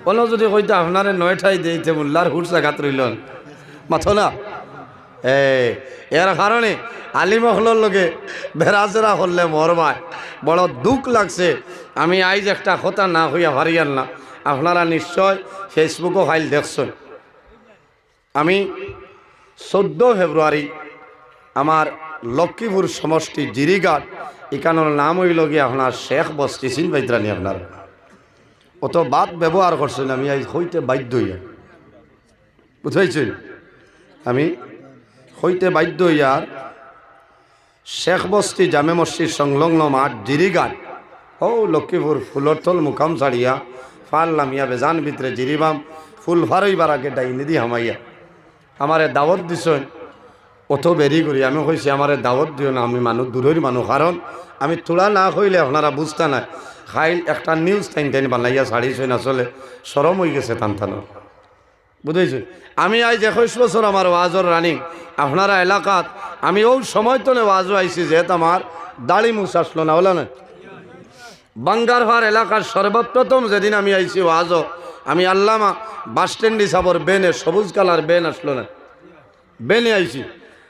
কোনো যদি কইতে আপনারে 9টায় দিইতে মোল্লার হুট জাগাত রইল মাথো না এর কারণে আলিমহলর লগে বেড়াচেরা করলে মরমায় বড় দুঃখ লাগছে। আমি আইজ একটা কথা না হইয়া হারিয়ান না, আপনারা নিশ্চয় ফেসবুকও ফাইল দেখছেন। আমি 14 ফেব্রুয়ারি আমার লক্ষ্মীপুর সমষ্টি জিরিঘাট এখানোর নাম হইল গিয়ে আপনার শেখ বস্তি চিন পাইত্রানি আপনার অত বাদ ব্যবহার করছেন। আমি আজ হইতে বাধ্য হইয়া বুঝাইছেন, আমি হইতে বাধ্য হইয়ার শেখ বস্তি জামে মসজিদ সংলগ্ন মাঠ জিরিঘাট ও লক্ষ্মীপুর ফুলরথল মুকাম ছাড়িয়া ফারলাম ইয়া বেজান ভিতরে জিরিবাম ফুল ফারইবার আগে ডাইনি দি হামাইয়া আমারে দাওয়াত দিছেন। অত বেরি করি আমি কইছি আমারে দাওয়াত দিও না, আমি মানুষ দূরের মানুষ, কারণ আমি তোলা না কইলে আপনারা বুঝতে না। খাইল একটা নিউজ টাইন বানাইয়া ছাড়িছেন, আসলে সরম হয়ে গেছে টানটানো বুঝেছি। আমি আজ 21 বছর আমার ওয়াজর রানিং আপনারা এলাকাত আমি ওই সময় তোলে ওয়াজও আইছি যেহেতু আমার দাড়ি মুছ আসলো না হলো না। বাঙ্গারভার এলাকার সর্বপ্রথম যেদিন আমি আইছি ওয়াজও আমি আল্লামা বাস স্ট্যান্ড হিসাবর বেনে সবুজ কালার বেন আসলো না, বেনে আইছি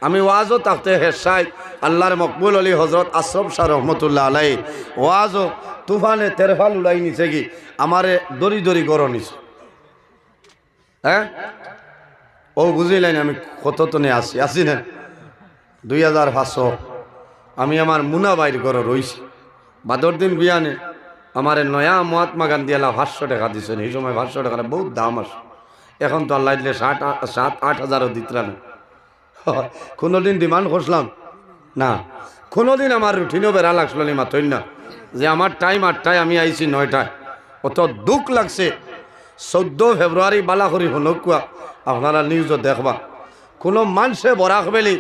আমি ওয়াজও তাকতে হেসাই আল্লাহর মকবুল আলী হজরত আশরফ শাহ রহমতুল্লাহ আলাই ওয়াজও তুফানে তেরফাল উড়াই নিছে কি আমারে দড়ি দড়ি গড় নিছে। হ্যাঁ ও বুঝিলেন আমি কত তনে আসি না 2500 আমি আমার মুনা বাইর ঘরে রইছি। বাদর দিন বিয়ানে আমার নয়া মহাত্মা গান্ধী এলা 500 টাকা দিছেন। এই সময় 500 টাকা বহুত দাম আছে, এখন তো আল্লাহ দিলে 7-8 হাজারও দিতরা না। কোনোদিন ডিমান্ড করছিলাম না, কোনোদিন আমার রুটিনও বেড়া লাগছিল না মাথই না যে আমার টাইম 8টায় আমি আইছি 9টায়। অত দুঃখ লাগছে। 14 ফেব্রুয়ারি বালাখরি হনকুয়া আপনারা নিউজও দেখবা কোনো মানুষে বরাক বেলি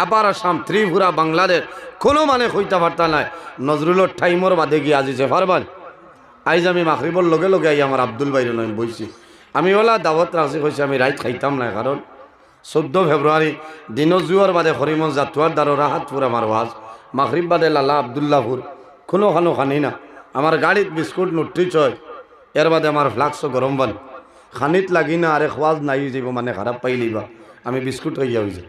আপার আসাম ত্রিপুরা বাংলাদেশ কোনো মানে কইতা পারতা নাই নজরুলের টাইমর বাদে গিয়ে আজিছে পারবান। আইজ আমি মাগরিবর লগে লগে আই আমার আব্দুল বাইরে নয় বইছি আমি ওলা দাওয়াত রাখছি কইছি আমি রাইত খাইতাম না, কারণ 14 ফেব্রুয়ারি দিন জুয়ার বাদে হরিমন জাতুয়ার দ্বারা রাহাতপুর আমার ওয়াজ মাগরিব বাদে লালা আবদুল্লাহপুর কোনো খানো খানি না। আমার গাড়িত বিস্কুট নুট্রিচ হয়, এর বাদে আমার ফ্লাক্সও গরম বান খানিত লাগি না আরে খোয়াজ নাই যাব মানে খারাপ পাইলিবা আমি বিস্কুট হইয়া হয়েছে।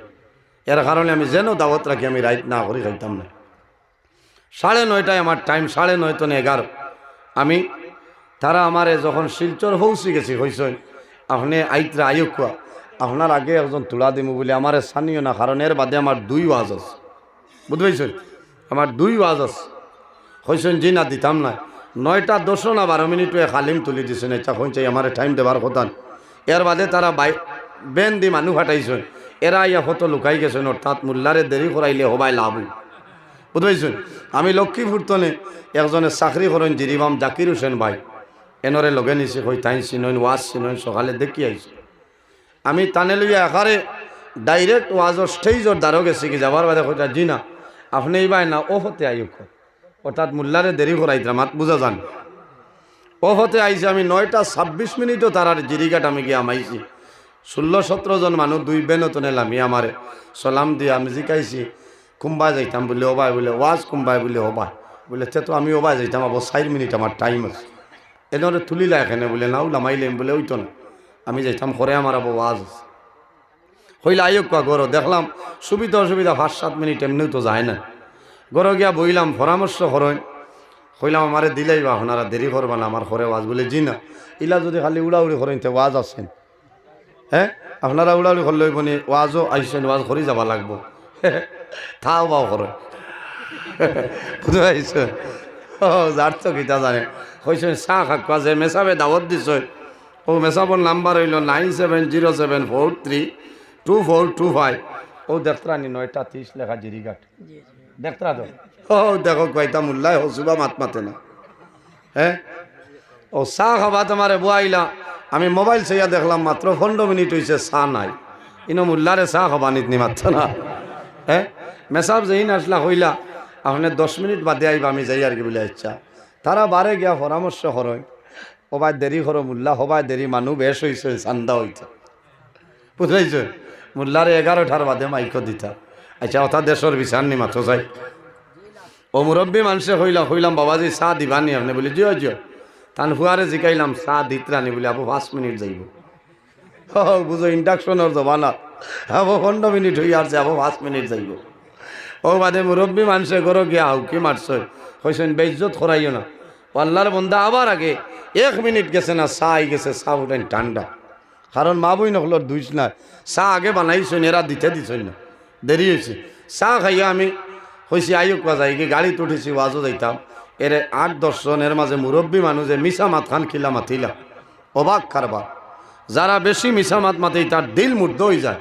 এর কারণে আমি যেন দাওয়াত রাখি আমি রাইত না করে খাইতাম না। 9:30 আমার টাইম, 9:30 তো 11 আমি তারা আমারে যখন শিলচর পৌঁছে গেছি হয়েছেন আপনি আইতরা আয়ুকুয়া আপনার আগে একজন তুলা দিমু বলে আমার স্থানীয় না, কারণ এর বাদে আমার 2 ওয়াজ আছে বুঝতে পারছেন, আমার 2 ওয়াজ আছে হয়েছেন জি না দিতাম না। 9:10 না 12 মিনিট খালিম তুলি দিছেন, এটা হয়েছে আমার টাইম দেবার কথা। এর বাদে তারা বেন দি মানুষ হাঁটাইছেন, এরা ইয়া হতো লুকাই গেছেন, অর্থাৎ মোল্লারে দেরি করাইলে হবাই লাভ বুঝতে পারছেন। আমি লক্ষ্মীপুর তনে একজনের চাকরি করেন জিরিবাম জাকির হোসেন ভাই এনরে লগে নিছে কই তাই চিনইন ওয়াজ চিনইন সকালে দেখি আইছে। আমি টানে লইয়া একারে ডাইরেক্ট ওয়াজর স্টেজর দ্বারও গেছি কি যাবার বাদে কইটা জি না আপনি এইবাই না ও হতে আইক, অর্থাৎ মোল্লারে দেরি করাইতাম মাত বুঝা যান। ও হতে আইছে আমি 9:26 মিনিটও তারার জিরিঘাট আমি গিয়ে আমাইছি। 16-17 জন মানুষ 2 বেনত নেলাম আমারে সালাম দিয়ে আমি জিকাইছি কুম্বাই যাইতাম বলে ওবাই বলে ওয়াজ কুম্বাই বলে হবাই বলে তো আমি ওবাই যাইতাম আবার 4 মিনিট আমার টাইম আছে এনে তুলিলা এখানে বলে নাও লামাইলেম বলে ওইতো না আমি যাইতাম করে আমার আবার ওয়াজ আছে হইলে আয়োগ গরো দেখলাম সুবিধা অসুবিধা 5-7 মিনিট এমনিও তো যায় না। গরো গিয়া বইলাম পরামর্শ করেন কইলাম আমারে দিলেই বা আপনারা দেরি করবা না আমার ঘরে ওয়াজ বলে জি না ইলা যদি খালি উড়াউড়ি করেন তো ওয়াজ আছেন। হ্যাঁ আপনারা উড়াউড়ি করলে বনি ওয়াজও আইসেন ওয়াজ করে যাবা লাগবো থাও বাও করে বুঝতে পারছো যার তো কিতা জানে কইছেন চাহ খাকুয়া যে মেসাবে দাওয়াত দিছ ও মেসাবর নাম্বার হইল 9707432425 ও দেখত্রানি 9:30 লেখা জিরিঘাট দেখতরা তো ও দেখো কয়টা মোল্লায় হসুবা মাত মাতে না। হ্যাঁ ও চাহ খাবা তোমারে বুয়াইলা আমি মোবাইল চাইয়া দেখলাম মাত্র 15 মিনিট হয়েছে চাহ নাই ইনো মোল্লারে চাহ খাবা নিতনি মাত্র না। হ্যাঁ মেসাব যেই আসলা হইলা আপনি 10 মিনিট বাদে আইবা আমি যাই আর কি বলে ইচ্ছা তারা বারে গিয়া পরামর্শ করেন হবাই দেরি করো মোল্লা হবাই দেরি মানুষ বেশ হয়েছে চান্দা হইতা বুঝাইছ মোল্লারে 11টার বাদে মাইক দিতা। আচ্ছা ওটা দেশের বিচার নি মাত্র যাই ও মুরব্বী মানুষে হইলাম বাবাজি চাহ দিবানি আপনি বলি জিও জিও তান ফুয়ারে জিকাইলাম চা দিতরানি বলে আবু 5 মিনিট যাইব। বুঝো ইন্ডাকশনের জমানা, আবু 15 মিনিট হয়ে আসছে, আবু 5 মিনিট যাইব। ও বাদে মুরব্বী মানুষে করো গিয়া হাউকি মারছে, কইছেন বেইজ্জত করাইও না। আল্লাহর বন্দা আবার আগে 1 মিনিট গেছে না, চা আই গেছে, চা উঠেন ঠান্ডা। কারণ মা বই নকল দুইস না, চা আগে বানাইছেন, এরা দিতে দিছেন না, দেরি হয়েছে। চা খাইয়া আমি হয়েছি আয়ুক যাই কি গাড়িতে উঠেছি, ওয়াজও যাইতাম। এর 8-10 জনের মাঝে মুরব্বী মানুষে মিশা মাত খান খিলা মাতিলা, অবাক কারবার। যারা বেশি মিশা মাত মাতেই তার দিল মুগ্ধ হয়ে যায়।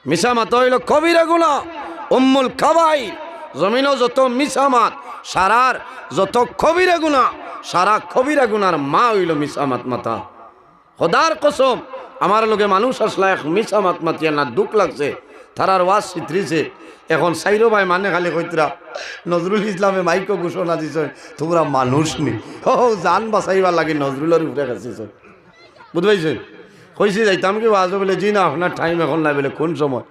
মিশা মাত হইল কবিরা গুনাহ, উম্মুল কাবাইর। জমিনও যত মিশা মাত, সারার যত কবিরা গুনাহ, সারা কবিরা গুনার মা হইল মিশা মাত মাতা। খোদার কসম, আমার লোকে মানুষ আসলা এক মিশা মাত মাতিয়া না, দুঃখ লাগছে। তারার ওয়াজ চিত্রিছে। এখন সাইরো ভাই মানে খালি কইতরা নজরুল ইসলামে মাইকো ঘোষণা দিছ, তোমরা মানুষ নি, ও জান বাঁচাইবার লাগে নজরুলের উপরে গেছিস, বুঝবাইছেন। কইছি যাইতাম কি ওয়াজ বলে, জি না আপনার টাইম এখন নাই। বলে কোন সময়?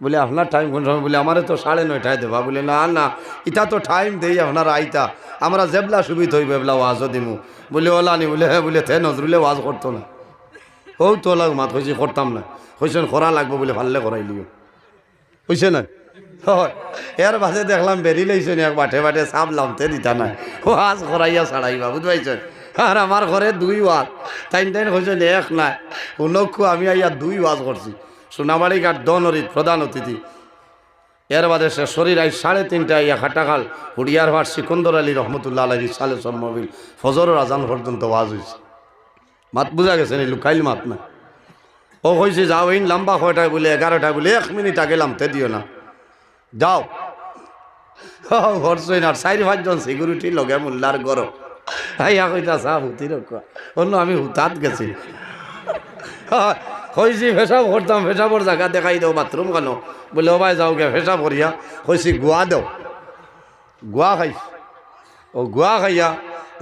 বলে আপনার টাইম কোন সময়? বলে আমারে তো 9:30 দেবা। বলে না না, ইটা তো টাইম দেই আপনার আইতা, আমরা জেবলা সুবিধা হইব এবলা ওয়াজও দিমু। বলে ওলা নি? বলে হ্যাঁ। বলে তে নজরুলে ওয়াজ করতো না? ও তো লাগ মাত কইছি করতাম না। কইছেন করা লাগবো বলে ভাললে করাই লিও, বুঝছে না? এর বাসে দেখলাম বেরি লাইছেন, এক বাটে বাটে সাপ লামতে দিতা না, ওয়াজ করাইয়া ছাড়াইবা, বুঝবাইছেন। আর আমার ঘরে 2 ওয়াজ, টাইম হয়েছেন 1 নাই। উনক্ষ আমি আইয়া 2 ওয়াজ করছি। সোনাবাড়ি ঘাট দনরিত প্রধান অতিথি। এর বাদে সে শরীর আই 3:30 আইয়া খাটাখাল হুড়িয়ার ভাট সিকন্দর আলী রহমতুল্লাহ আলী সালে সম্মবিল ফজরের আজান পর্যন্ত ওয়াজ হয়েছে। মাত বুঝা গেছে নি, লুকাইল মাত না। ও কইছে যাও এই লম্বা 6টায় বলে 11টায় বলে 1 মিনিট আগে লামতে দিও না, যাও। হরছই না, 4-5 জন সিকিউরিটি লগে মোল্লার গরম আইয়া কইতা চা হুতি রক্ষা অন্য আমি হুতাত গেছি। কইছি ফেসাব করতাম, ফেসাবর জায়গা দেখাই দেও বাথরুম কেন? বলে ও ভাই যাও গে ফেসাব করিয়া। কইছি গুয়া দেও, গুয়া খাইছি। ও গুয়া খাইয়া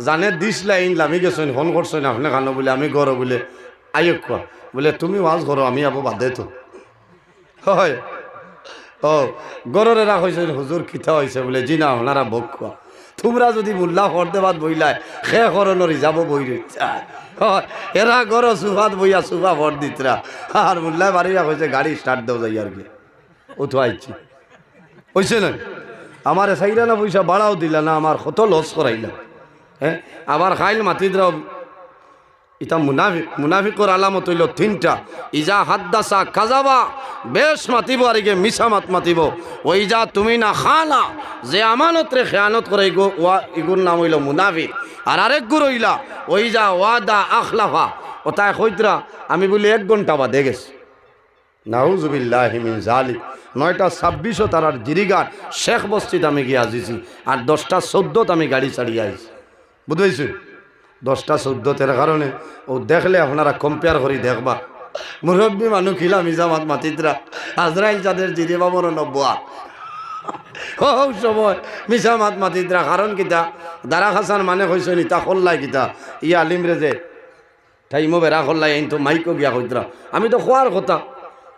জানে দিস লাইন লামি গেছেন, ফোন করছেন আপনি খানো বলে আমি গরো বলে আইক কোয়া। বলে তুমি ওয়াজ করো, আমি আবো বাদে তো হয়। ও গররে রাখ হয়েছে, হুজুর খিতা হয়েছে? বলে জি না, আপনারা ভোগ খোয়া। তোমরা যদি মোল্লা হরদে বাদ বইলায় সে করণরি যাব বই রইছা, এরা গর সুফাত বইয়া সুফা ভর দিতরা। আর মোল্লায় বাড়িয়া হয়েছে গাড়ি স্টার্ট দেও যাই আর কি, উঠো আইছি হয়েছে না। আমার সাইরা না পয়সা বাড়াও দিলা না, আমার কত লস করাইলা। হ্যাঁ, আবার খাইল মাতিদরাও। ইতা মুনাফিক, মুনাফিকর আলামত হইল 3টা। ইজা হাদ্দাসা কাজাবা, বেশ মাতিব আর গে মিছা মাত মাতিব। ওই যা তুমি না খানা, যে আমানত রে খেয়ানত করে ইগুর নাম হইল মুনাফিক। আর আরেক গুর হইলা ওই যা ওয়াদা আখলাফা, ও তাই কইতরা আমি বলি 1 ঘন্টা বাদে গেছি। নাউজুবিল্লাহি মিন জালিক। 9:26 তারার জিরিগার শেখ বস্তিত আমি গিয়ে আসিছি, আর 10:14 আমি গাড়ি চালিয়ে আইছি, বুঝেছি। 10:14 কারণে ও দেখলে আপনারা কম্পেয়ার করি দেখবা। মুরব্বী মানুষ খিলা মিজামাত মাতিতরা আজরাইল যাদের জিরে বাবর নব্বয়া সময় মিজামাত মাতিতরা। কারণ কিতা দারা খাসান মানে হয়েছে নি তা খোল্লাই কিতা ইয়া আলিমরে যে টাইমও বেড়া খোল্লাই এই তো মাইকো গিয়া হইতরা। আমি তো খোয়ার কথা।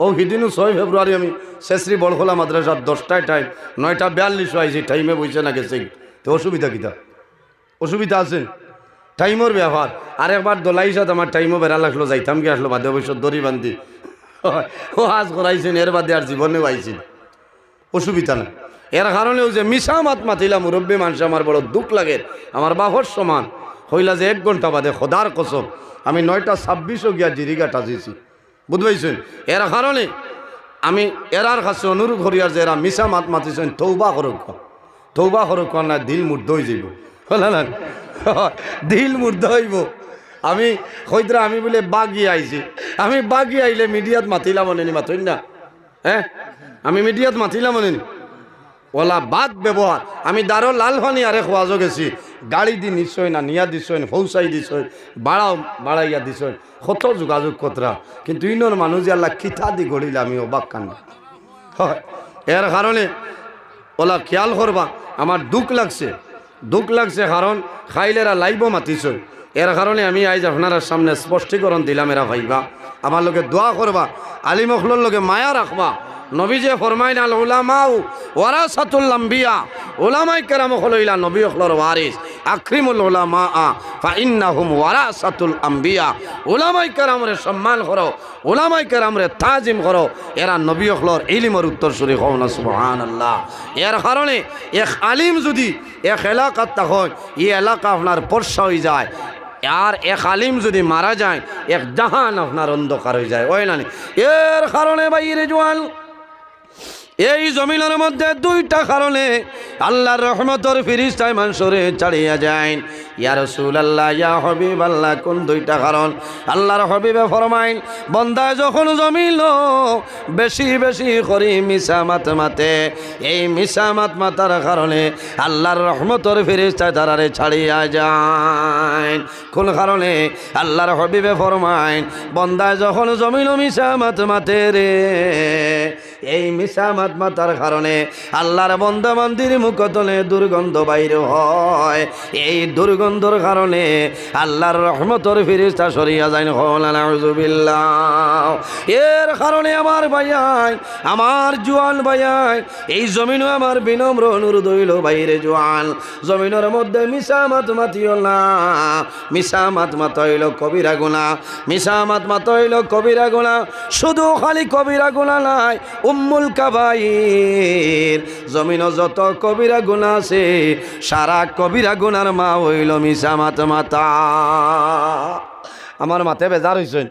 ও সেদিনও 6 ফেব্রুয়ারি আমি শেষরি বড়খোলা মাদ্রাসার 10টায় টাইম, 9:42 আইছি, টাইমে বইছে না গেছে। তো অসুবিধা কিতা? অসুবিধা আছে টাইমর ব্যাপার। আর একবার দোলাইসাত আমার টাইমও বেড়া লাগলো, যাইতাম কি আসলো বাদে অবশ্য দড়ি বান্ধি ও আজ করাইছেন, এর বাদে আর জীবনেও আইছিল, অসুবিধা না। এর কারণেও যে মিশা মাত মাতিলা মুরব্বী মানুষ আমার বড় দুঃখ লাগে। আমার বাহর সমান হইলা যে 1 ঘন্টা বাদে খোদার কসম আমি 9:26 গিয়া জিরিগা টাজিছি, বুঝবাইছেন। এর কারণে আমি এরার কাছে অনুরোধ করিয়ার যে এরা মিশা মাত মাতিছেন, তৌবা করুক, তৌবা করুক না, দিল মুর্দ হয়ে যাইব, বলে না দিল মুর্দ হইব। আমি হইতরা আমি বলে বাগি আইছি, আমি বাগি আইলে মিডিয়াত মাতিলাম মনে নি, মাতই না। হ্যাঁ, আমি মিডিয়াত মাতিলাম মনে নি, ওলা বাদ ব্যবহার। আমি দারো লাল ফানি আরে খোয়াজো গেছি, গাড়ি দি নিশ্চয় না নিয়া দিছই, ফৌসাই দিছই, বাড়াইয়া দিছই, কত যোগাযোগ কতরা। কিন্তু ইনর মানুষ যে আল্লাহ কিতা দি গড়িলে আমি অবাক কান্না হয়। এর কারণে ওলা খেয়াল করবা। আমার দুঃখ লাগছে, দুঃখ লাগছে কারণ খাইলেরা লাইব মাতিছ। এর কারণে আমি আজ আপনার সামনে স্পষ্টীকরণ দিলাম, এরা ভাইবা আমার লোকে দোয়া করবা, আলিমখলোর লোকে মায়া রাখবা। নবী যে ফরমাইন আল উলামাউ ওয়ারাসাতুল আম্বিয়া, উলামায়ে কেরাম হইলা নবী হলর ওয়ারিস। আকরিমুল উলামা ফা ইন্নাহুম ওয়ারাসাতুল আম্বিয়া, উলামায়ে কেরামরে সম্মান করো, উলামায়ে কেরামরে তাজিম করো, এরা নবী হলর ইলমের উত্তরসূরি হও না সুবহানাল্লাহ। এর কারণে এক আলিম যদি এক এলাকাত থাকেন, এই এলাকা আপনার পর্ষা হয়ে যায়। আর এক আলিম যদি মারা যায়, এক জাহান আপনার অন্ধকার হয়ে যায়, ওই না? এর কারণে বাইরে জোয়ান এই জমিনের মধ্যে দুইটা কারণে আল্লাহর রহমতের ফিরিস্তায় মানুষরে ছাড়িয়া যায়। ইয়া রাসূলুল্লাহ, ইয়া হাবিবাল্লাহ, কোন দুইটা কারণ? আল্লাহর হাবিবে ফরমাইন, বান্দা যখন জমিল বেশি বেশি করে মিছা মাত মাতে, এই মিছা মাত মাতার কারণে আল্লাহর রহমতের ফিরিস্তায় তারারে ছাড়িয়া যায়। কোন কারণে? আল্লাহর হাবিবে ফরমাইন, বান্দা যখন জমিল মিছা মাত মাতে রে, এই মিছা মাত মাতার কারণে আল্লাহর বান্দা বান্দির মুখতলে দুর্গন্ধ বাইর হয়। এই দুর্গন্ধর কারণে আল্লাহর রহমতের ফিরিস্তা সরিয়া যায়। নাউযুবিল্লাহ। এর কারণে আমার ভাইয়াই, আমার জোয়ান ভাইয়াই, এই জমিনও আমার বিনম্র অনুরোধ হইল, বাইরে জোয়ান জমিনের মধ্যে মিছা মাত মাতিও না। মিছা মাত মাত হইল কবিরা গুনাহ, মিছা মাত মাত হইল কবিরা গুনাহ। শুধু খালি কবিরা গুনাহ নাই, উম্মুল কাবাইর। জমিনও যত কবিরা গুনাহ আছে, সারা কবিরা গুনার মা হইল মিছা মাত মাতা। আমার মাথায় বেজার হইছেন,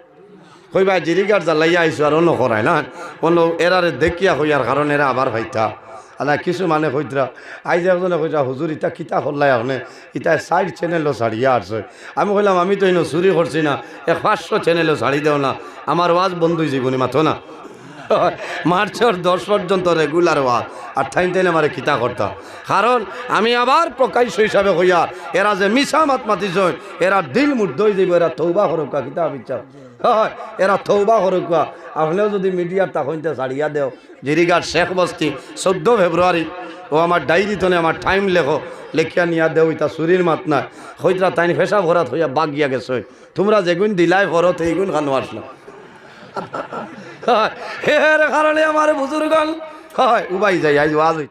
কই ভাই জিরিগার জ্বালাইয়া আইসো আর অন্য করায় না, অন্য এরারে দেখিয়া হইয়ার কারণ এরা আবার ভাইতা আলা কিছু মানে কইতরা। আইজ একজনে কইতা, হুজুর ইটা কিতা করলাই আপনি, ইটা সাইড চ্যানেলও ছাড়িয়া আসছে। আমি কইলাম, আমি তো ইনো চুরি করছি না, 500 চ্যানেলও ছাড়ি দেও না, আমার ওয়াজ বন্ধ হয়েছে গুনি মাথো না। মার্চের 10 পর্যন্ত রেগুলার ওয়াজ, আর ঠাইন টাইন আমার কিতা করতাম। কারণ আমি আবার প্রকাশ্য হিসাবে হইয়া এরা যে মিছা মাত মাতিছ, এরা দিল মুগ্ধ হয়ে যাব, এরা তৌবা করুকা কিতা বিচার হয়, এরা তৌবা করুকা। আপনিও যদি মিডিয়ার তখনতে ছাড়িয়া দেও। জিরিগার শেখ বস্তি 14 ফেব্রুয়ারি, ও আমার ডায়েরি তনে আমার টাইম লেখো, লেখিয়া নিয়া দেও, ইতা চুরির মাত না। হইতরা তাইন ফেসা ভরাত হইয়া বাগিয়া গেছে। তোমরা যেগুন দিলাই ভরত এইগুন খানো আসলো। এর কারণে আমার বুজুর্গন হয় উবাই যাই আজ ওয়াজ